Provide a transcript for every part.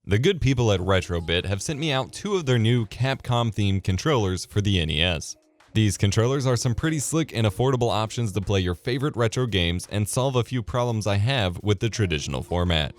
The good people at Retrobit have sent me out 2 of their new Capcom-themed controllers for the NES. These controllers are some pretty slick and affordable options to play your favorite retro games and solve a few problems I have with the traditional format.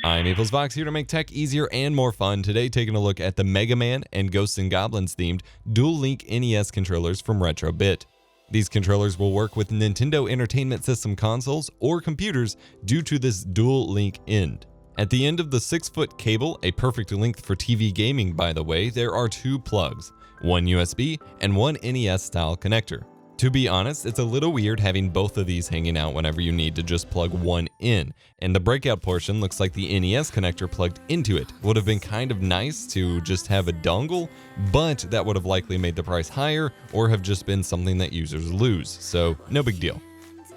I'm EposVox, here to make tech easier and more fun. Today taking a look at the MegaMan and Ghosts and Goblins themed Dual Link NES controllers from Retrobit. These controllers will work with Nintendo Entertainment System consoles or computers due to this dual link end. At the end of the 6-foot cable, a perfect length for TV gaming by the way, there are 2 plugs, one USB and one NES style connector. To be honest, it's a little weird having both of these hanging out whenever you need to just plug one in, and the breakout portion looks like the NES connector plugged into it. Would have been kind of nice to just have a dongle, but that would have likely made the price higher or have just been something that users lose, so no big deal.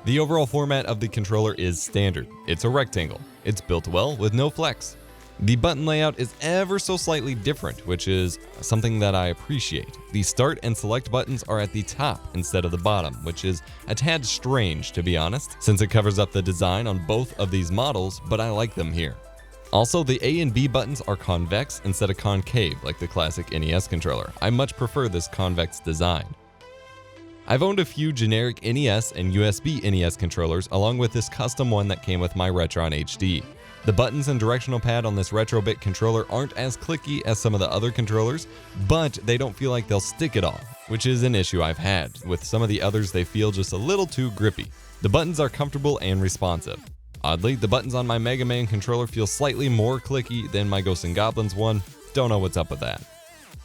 The overall format of the controller is standard. It's a rectangle. It's built well with no flex. The button layout is ever so slightly different, which is something that I appreciate. The start and select buttons are at the top instead of the bottom, which is a tad strange to be honest, since it covers up the design on both of these models, but I like them here. Also, the A and B buttons are convex instead of concave like the classic NES controller. I much prefer this convex design. I've owned a few generic NES and USB NES controllers along with this custom one that came with my Retron HD. The buttons and directional pad on this Retrobit controller aren't as clicky as some of the other controllers, but they don't feel like they'll stick at all, which is an issue I've had. With some of the others, they feel just a little too grippy. The buttons are comfortable and responsive. Oddly, the buttons on my MegaMan controller feel slightly more clicky than my Ghosts and Goblins one. Don't know what's up with that.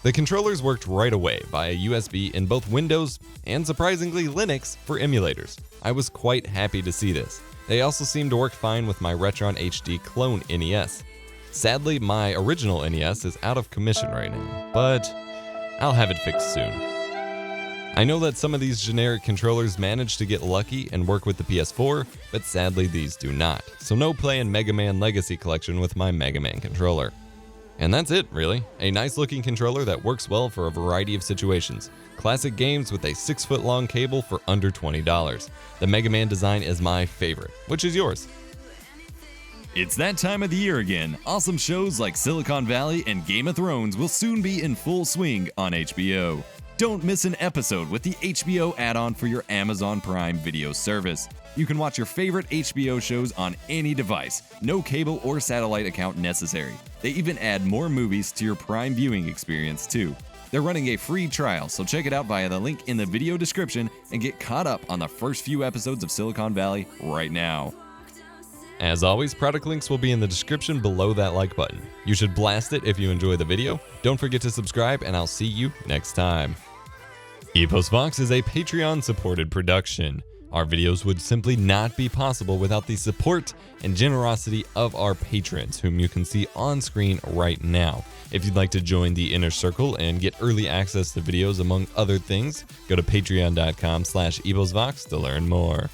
The controllers worked right away via USB in both Windows and surprisingly Linux for emulators. I was quite happy to see this. They also seem to work fine with my Retron HD clone NES. Sadly, my original NES is out of commission right now, but I'll have it fixed soon. I know that some of these generic controllers manage to get lucky and work with the PS4, but sadly these do not. So no play in Mega Man Legacy Collection with my Mega Man controller. And that's it, really. A nice looking controller that works well for a variety of situations. Classic games with a 6-foot long cable for under $20. The Mega Man design is my favorite. Which is yours? It's that time of the year again. Awesome shows like Silicon Valley and Game of Thrones will soon be in full swing on HBO. Don't miss an episode with the HBO add-on for your Amazon Prime Video service. You can watch your favorite HBO shows on any device. No cable or satellite account necessary. They even add more movies to your Prime viewing experience too. They're running a free trial, so check it out via the link in the video description and get caught up on the first few episodes of Silicon Valley right now. As always, product links will be in the description below that like button. You should blast it if you enjoy the video. Don't forget to subscribe, and I'll see you next time. EposVox is a Patreon-supported production. Our videos would simply not be possible without the support and generosity of our patrons, whom you can see on screen right now. If you'd like to join the inner circle and get early access to videos among other things, go to patreon.com/EposVox to learn more.